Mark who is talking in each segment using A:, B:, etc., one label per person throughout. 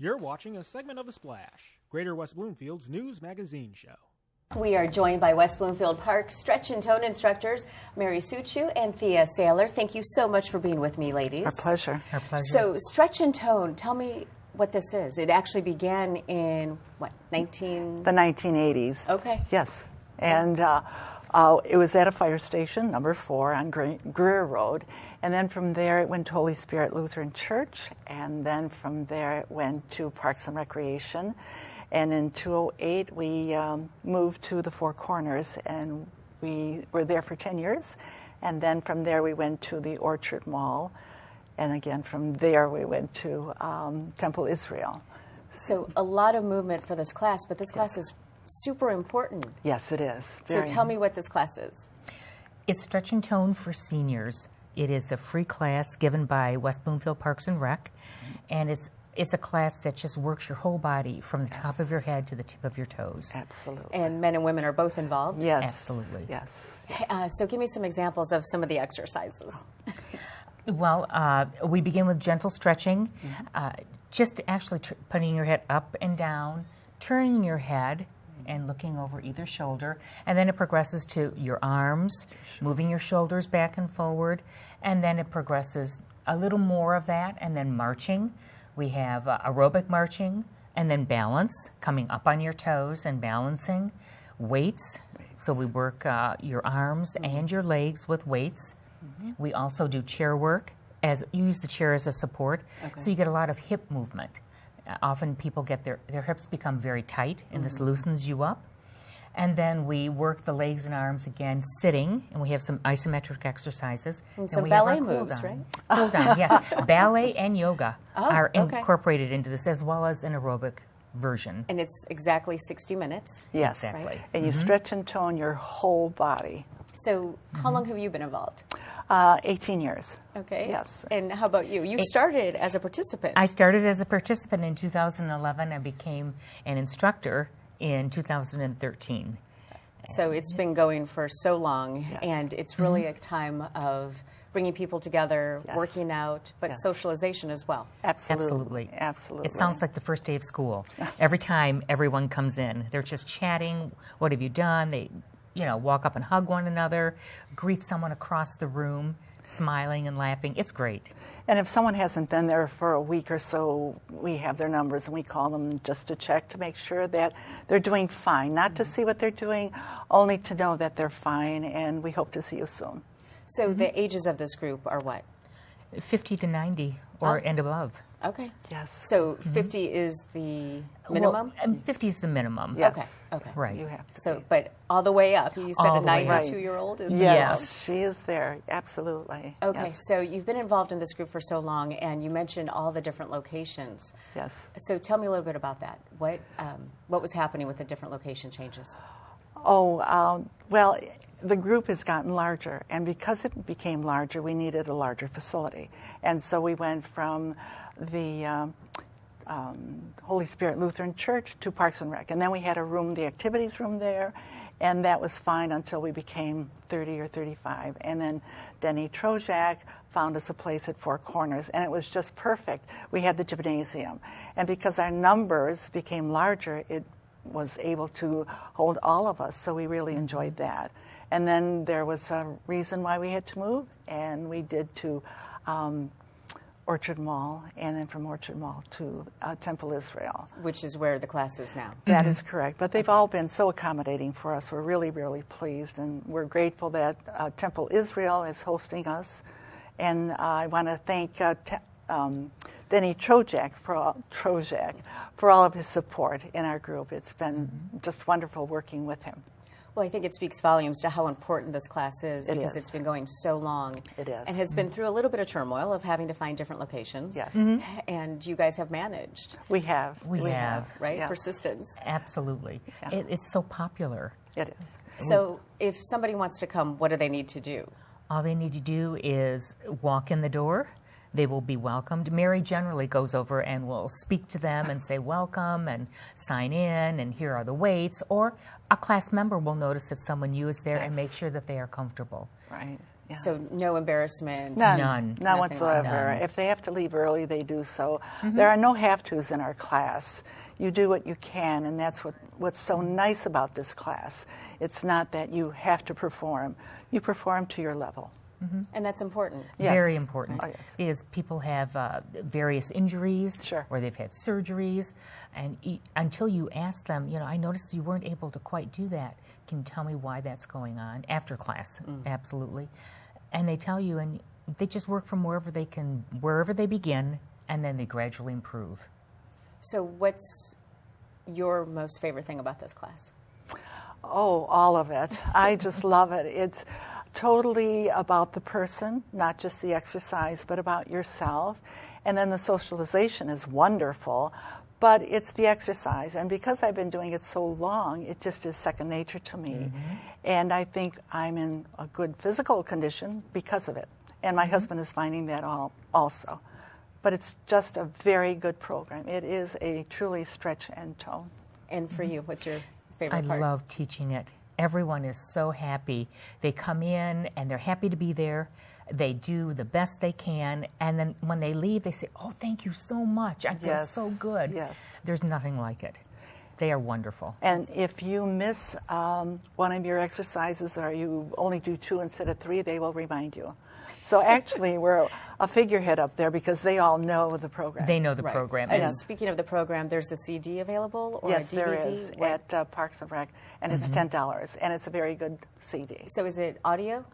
A: You're watching a segment of The Splash, Greater West Bloomfield's news magazine show.
B: We are joined by West Bloomfield Park stretch and tone instructors, Mary Suciu and Thea Saylor. Thank you so much for being with me, ladies.
C: Our pleasure.
D: Our pleasure.
B: So, stretch and tone, tell me what this is. It actually began in, what,
C: The 1980s.
B: Okay.
C: Yes. And it was at a fire station, number 4 on Greer Road. And then from there it went to Holy Spirit Lutheran Church. And then from there it went to Parks and Recreation. And in 2008 we moved to the Four Corners, and we were there for 10 years. And then from there we went to the Orchard Mall. And again, from there we went to Temple Israel.
B: So a lot of movement for this class, but this class is super important.
C: Yes, it is.
B: So tell me what this class is.
D: It's Stretch and Tone for seniors. It is a free class given by West Bloomfield Parks and Rec, and it's a class that just works your whole body from the top of your head to the tip of your toes.
C: Absolutely.
B: And men and women are both involved?
C: Yes.
D: Absolutely.
C: Yes.
B: So give me some examples of some of the exercises.
D: Well, we begin with gentle stretching, just actually putting your head up and down, turning your head and looking over either shoulder, and then it progresses to your arms, moving your shoulders back and forward, and then it progresses a little more of that, and then marching. We have aerobic marching, and then balance, coming up on your toes and balancing. Weights, so we work your arms and your legs with weights. We also do chair work, use the chair as a support, so you get a lot of hip movement. Often people get their hips become very tight, and this loosens you up. And then we work the legs and arms again sitting, and we have some isometric exercises.
B: And some ballet moves, right?
D: Cool down, yes. Ballet and yoga are incorporated into this, as well as an aerobic version.
B: And it's exactly 60 minutes.
C: Yes.
D: Exactly.
B: Right?
C: And you stretch and tone your whole body.
B: So how long have you been involved?
C: 18 years.
B: Okay.
C: Yes.
B: And how about you? You started as a participant.
D: I started as a participant in 2011 and became an instructor in 2013.
B: So it's been going for so long, and it's really a time of bringing people together, working out, but socialization as well.
C: Absolutely. Absolutely.
D: It sounds like the first day of school. Every time everyone comes in, they're just chatting. What have you done? They, walk up and hug one another, greet someone across the room, smiling and laughing. It's great.
C: And if someone hasn't been there for a week or so, we have their numbers and we call them just to check to make sure that they're doing fine, not to see what they're doing, only to know that they're fine, and we hope to see you soon.
B: So the ages of this group are what?
D: 50 to 90 and above.
B: Okay.
C: Yes.
B: So 50 is the minimum?
D: Well, 50 is the minimum.
C: Yes.
B: Okay.
D: Right.
C: You have to.
B: So, but all the way up. You said
D: All
B: a
D: the way up.
B: 92-year-old is
C: Yes, she is there. Absolutely.
B: Okay,
C: Yes.
B: so you've been involved in this group for so long, and you mentioned all the different locations.
C: Yes.
B: So tell me a little bit about that. What was happening with the different location changes?
C: Well, the group has gotten larger, and because it became larger, we needed a larger facility. And so we went from the Holy Spirit Lutheran Church to Parks and Rec. And then we had the activities room there, and that was fine until we became 30 or 35. And then Denny Trojak found us a place at Four Corners, and it was just perfect. We had the gymnasium. And because our numbers became larger, it was able to hold all of us, so we really enjoyed that. And then there was a reason why we had to move, and we did to Orchard Mall, and then from Orchard Mall to Temple Israel.
B: Which is where the class is now.
C: That is correct. But they've all been so accommodating for us. We're really, really pleased, and we're grateful that Temple Israel is hosting us. And I want to thank Denny Trojak for all of his support in our group. It's been just wonderful working with him.
B: Well, I think it speaks volumes to how important this class is because
C: is.
B: it's been going so long.
C: It is.
B: And has been through a little bit of turmoil of having to find different locations.
C: Yes.
B: And you guys have managed.
C: We have.
D: We have.
B: Right?
C: Yes.
B: Persistence.
D: Absolutely.
C: Yeah.
D: It's so popular.
C: It is.
B: So if somebody wants to come, what do they need to do?
D: All they need to do is walk in the door. They will be welcomed. Mary generally goes over and will speak to them and say welcome and sign in and here are the weights. Or a class member will notice that someone new is there and make sure that they are comfortable.
C: Right. Yeah.
B: So no embarrassment.
D: None.
C: None
B: Nothing
C: whatsoever.
D: like that.
C: If they have to leave early, they do so. There are no have-tos in our class. You do what you can, and that's what's so nice about this class. It's not that you have to perform. You perform to your level.
B: And that's important.
C: Yes.
D: Very important.
C: Oh, yes.
D: Is people have various injuries,
C: Sure.
D: or they've had surgeries, and until you ask them, I noticed you weren't able to quite do that. Can you tell me why that's going on? After class, absolutely. And they tell you, and they just work from wherever they begin, and then they gradually improve.
B: So what's your most favorite thing about this class?
C: Oh, all of it. I just love it. It's totally about the person, not just the exercise, but about yourself. And then the socialization is wonderful, but it's the exercise. And because I've been doing it so long, it just is second nature to me. And I think I'm in a good physical condition because of it. And my husband is finding that also. But it's just a very good program. It is a truly stretch and tone.
B: And for you, what's your favorite
D: I
B: part?
D: love teaching it. Everyone is so happy. They come in and they're happy to be there. They do the best they can, and then when they leave, they say, "Oh, thank you so much. I feel so good."
C: Yes.
D: There's nothing like it. They are wonderful.
C: And if you miss one of your exercises, or you only do 2 instead of 3, they will remind you. So actually, we're a figurehead up there because they all know the program.
D: They know the
B: Right.
D: program.
B: And
D: And
B: speaking of the program, there's a CD available or
C: Yes,
B: a
C: there
B: DVD?
C: is
B: What-
C: at Parks and Rec, and it's $10, and it's a very good CD.
B: So is it audio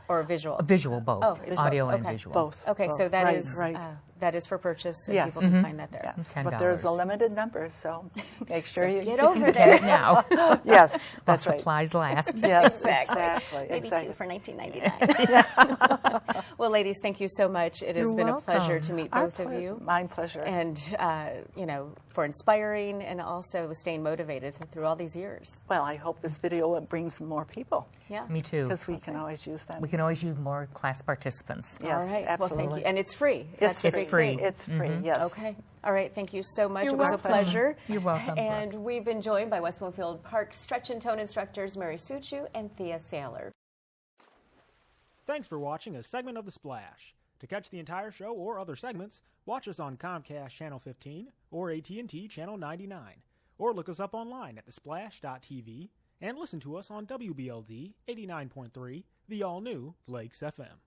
B: or visual?
D: visual, both.
B: Oh, it's
D: Audio
B: both.
D: and
B: okay.
D: visual.
C: Both.
B: Okay, so
C: both.
B: that
C: Right,
B: is
C: right.
B: that is for purchase, and
C: Yes.
B: people can find that there.
C: Yes,
D: $10.
C: but there's a limited number, so make sure you
B: Get over
D: Get
B: there.
D: it now.
C: Yes,
D: While
C: that's right.
D: supplies last.
C: Yes,
B: Exactly. Maybe
C: exactly.
B: 2 for $19.99. Well, ladies, thank you so much. It has
D: You're
B: been a pleasure
D: welcome.
B: to meet
C: Our
B: both of
C: pleasure.
B: you.
C: My pleasure.
B: And, for inspiring and also staying motivated through all these years.
C: Well, I hope this video brings more people
B: Yeah.
D: Me too.
C: because we can always use them.
D: We can always use more class participants.
C: Yes,
B: All right.
C: absolutely.
B: Well, thank you. And it's free.
C: It's
B: the
D: It's
B: big
D: free.
B: thing.
C: It's free, yes.
B: Okay. All right. Thank you so much.
D: You're
B: it was
D: welcome.
B: a pleasure.
D: You're welcome,
B: And we've been joined by West Bloomfield Park Stretch and Tone instructors Mary Suciu and Thea Saylor.
A: Thanks for watching a segment of The Splash. To catch the entire show or other segments, watch us on Comcast Channel 15 or AT&T Channel 99. Or look us up online at thesplash.tv and listen to us on WBLD 89.3, the all-new Lakes FM.